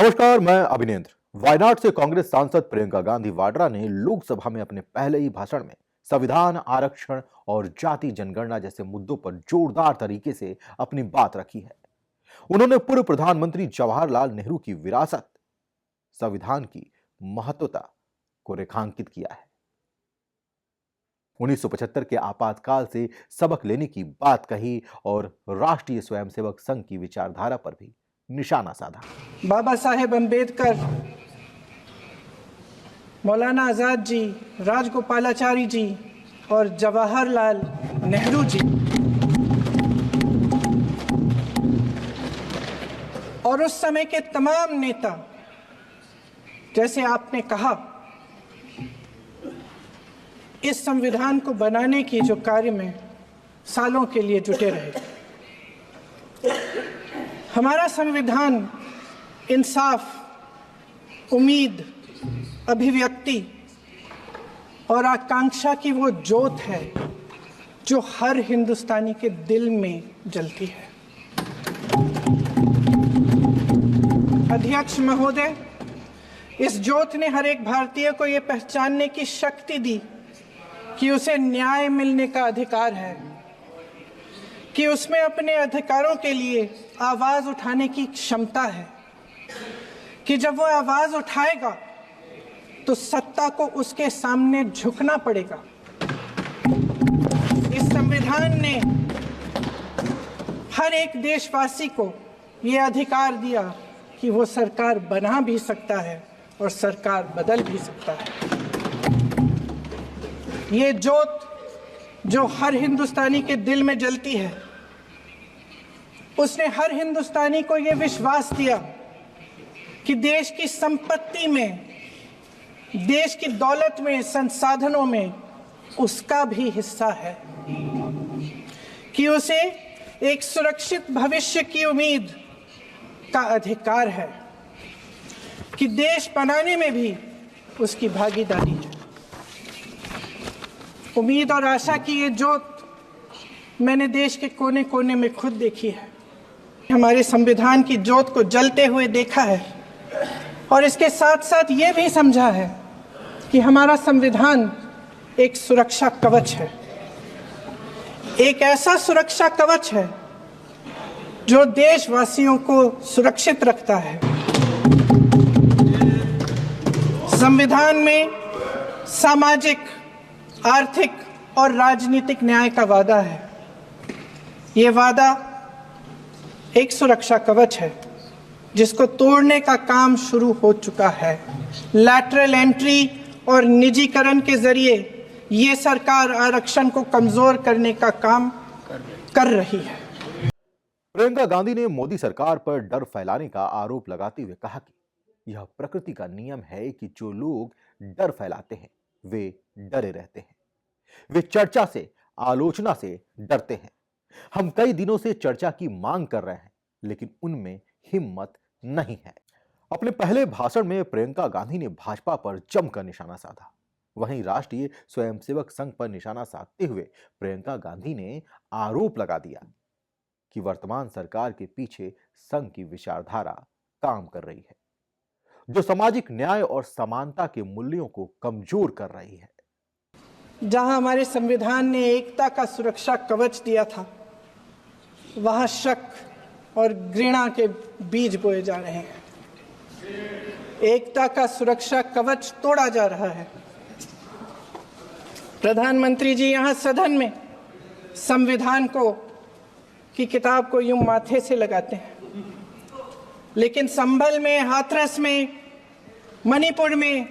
नमस्कार, मैं अभिनेंद्र। वायनाड से कांग्रेस सांसद प्रियंका गांधी वाड्रा ने लोकसभा में अपने पहले ही भाषण में संविधान, आरक्षण और जाति जनगणना जैसे मुद्दों पर जोरदार तरीके से अपनी बात रखी है। उन्होंने पूर्व प्रधानमंत्री जवाहरलाल नेहरू की विरासत, संविधान की महत्वता को रेखांकित किया है। 1975 के आपातकाल से सबक लेने की बात कही और राष्ट्रीय स्वयंसेवक संघ की विचारधारा पर भी निशाना साधा। बाबा साहेब अंबेडकर, मौलाना आजाद जी, राजगोपालाचारी जी और जवाहरलाल नेहरू जी और उस समय के तमाम नेता, जैसे आपने कहा, इस संविधान को बनाने की जो कार्य में सालों के लिए जुटे रहे। हमारा संविधान इंसाफ, उम्मीद, अभिव्यक्ति और आकांक्षा की वो ज्योत है जो हर हिंदुस्तानी के दिल में जलती है। अध्यक्ष महोदय, इस ज्योत ने हर एक भारतीय को ये पहचानने की शक्ति दी कि उसे न्याय मिलने का अधिकार है, कि उसमें अपने अधिकारों के लिए आवाज उठाने की क्षमता है, कि जब वो आवाज उठाएगा तो सत्ता को उसके सामने झुकना पड़ेगा। इस संविधान ने हर एक देशवासी को ये अधिकार दिया कि वो सरकार बना भी सकता है और सरकार बदल भी सकता है। ये ज्योत जो हर हिंदुस्तानी के दिल में जलती है, उसने हर हिंदुस्तानी को यह विश्वास दिया कि देश की संपत्ति में, देश की दौलत में, संसाधनों में उसका भी हिस्सा है, कि उसे एक सुरक्षित भविष्य की उम्मीद का अधिकार है, कि देश बनाने में भी उसकी भागीदारी है। उम्मीद और आशा की ये ज्योत मैंने देश के कोने कोने में खुद देखी है। हमारे संविधान की ज्योत को जलते हुए देखा है और इसके साथ साथ ये भी समझा है कि हमारा संविधान एक सुरक्षा कवच है, एक ऐसा सुरक्षा कवच है जो देशवासियों को सुरक्षित रखता है। संविधान में सामाजिक, आर्थिक और राजनीतिक न्याय का वादा है। ये वादा एक सुरक्षा कवच है जिसको तोड़ने का काम शुरू हो चुका है। लैटरल एंट्री और निजीकरण के जरिए ये सरकार आरक्षण को कमजोर करने का काम कर रही है। प्रियंका गांधी ने मोदी सरकार पर डर फैलाने का आरोप लगाते हुए कहा कि यह प्रकृति का नियम है कि जो लोग डर फैलाते हैं वे डरे रहते हैं। वे चर्चा से, आलोचना से डरते हैं। हम कई दिनों से चर्चा की मांग कर रहे हैं, लेकिन उनमें हिम्मत नहीं है। अपने पहले भाषण में प्रियंका गांधी ने भाजपा पर जमकर निशाना साधा। वहीं राष्ट्रीय स्वयंसेवक संघ पर निशाना साधते हुए प्रियंका गांधी ने आरोप लगा दिया कि वर्तमान सरकार के पीछे संघ की विचारधारा काम कर रही है, जो सामाजिक न्याय और समानता के मूल्यों को कमजोर कर रही है। जहां हमारे संविधान ने एकता का सुरक्षा कवच दिया था, वहां शक और घृणा के बीज बोए जा रहे हैं। एकता का सुरक्षा कवच तोड़ा जा रहा है। प्रधानमंत्री जी यहां सदन में संविधान की किताब को यूं माथे से लगाते हैं, लेकिन संभल में, हाथरस में, मणिपुर में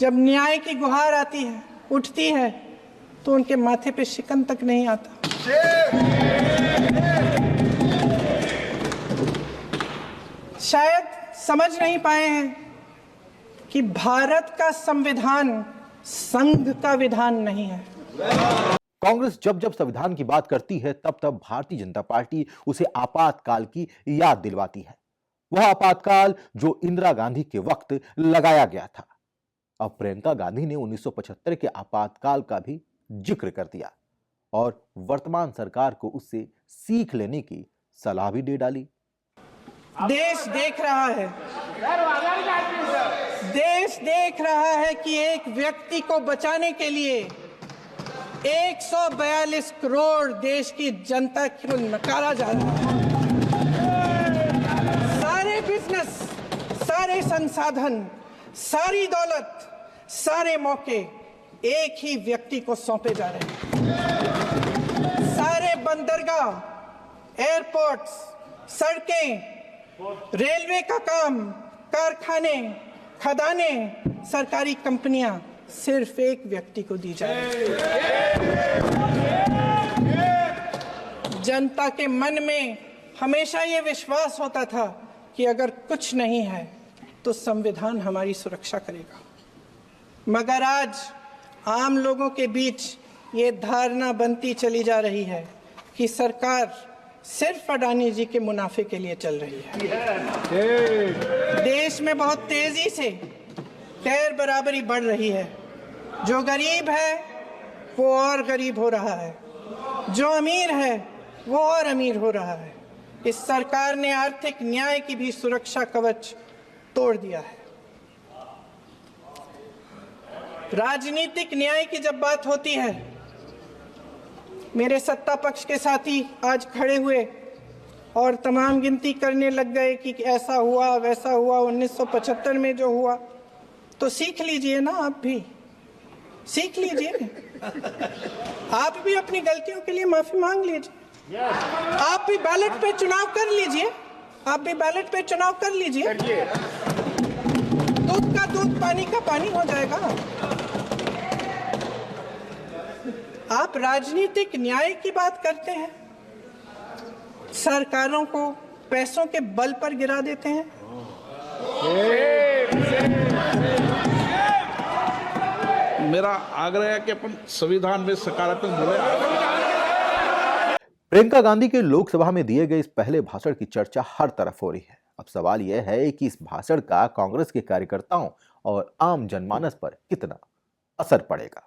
जब न्याय की गुहार आती है, उठती है, तो उनके माथे पे शिकन तक नहीं आता। शायद समझ नहीं पाए हैं कि भारत का संविधान संघ का विधान नहीं है। कांग्रेस जब जब संविधान की बात करती है तब तब भारतीय जनता पार्टी उसे आपातकाल की याद दिलवाती है। वह आपातकाल जो इंदिरा गांधी के वक्त लगाया गया था। अब प्रियंका गांधी ने 1975 के आपातकाल का भी जिक्र कर दिया और वर्तमान सरकार को उससे सीख लेने की सलाह भी दे डाली। देश देख रहा है, देश देख रहा है कि एक व्यक्ति को बचाने के लिए 142 करोड़ देश की जनता को नकारा जा रहा है। सारे बिजनेस, सारे संसाधन, सारी दौलत, सारे मौके एक ही व्यक्ति को सौंपे जा रहे हैं। सारे बंदरगाह, एयरपोर्ट्स, सड़कें, रेलवे का काम, कारखाने, खदानें, सरकारी कंपनियां सिर्फ एक व्यक्ति को दी जा रही है। जनता के मन में हमेशा ये विश्वास होता था कि अगर कुछ नहीं है तो संविधान हमारी सुरक्षा करेगा, मगर आज आम लोगों के बीच ये धारणा बनती चली जा रही है कि सरकार सिर्फ अडानी जी के मुनाफे के लिए चल रही है। देश में बहुत तेजी से गैर बराबरी बढ़ रही है। जो गरीब है वो और गरीब हो रहा है, जो अमीर है वो और अमीर हो रहा है। इस सरकार ने आर्थिक न्याय की भी सुरक्षा कवच तोड़ दिया है। राजनीतिक न्याय की जब बात होती है, मेरे सत्ता पक्ष के साथी आज खड़े हुए और तमाम गिनती करने लग गए कि ऐसा हुआ वैसा हुआ 1975 में जो हुआ, तो सीख लीजिए ना, आप भी सीख लीजिए। आप भी अपनी गलतियों के लिए माफी मांग लीजिए। आप भी बैलेट पे चुनाव कर लीजिए, आप भी बैलेट पे चुनाव कर लीजिए। दूध का दूध, पानी का पानी हो जाएगा। आप राजनीतिक न्याय की बात करते हैं, सरकारों को पैसों के बल पर गिरा देते हैं। मेरा आग्रह है कि अपन संविधान में सकारात्मक बोले। प्रियंका गांधी के लोकसभा में दिए गए इस पहले भाषण की चर्चा हर तरफ हो रही है। अब सवाल यह है कि इस भाषण का कांग्रेस के कार्यकर्ताओं और आम जनमानस पर कितना असर पड़ेगा।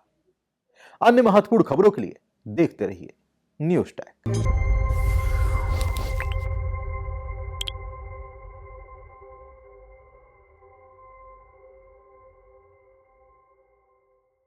अन्य महत्वपूर्ण खबरों के लिए देखते रहिए न्यूज़ टैग।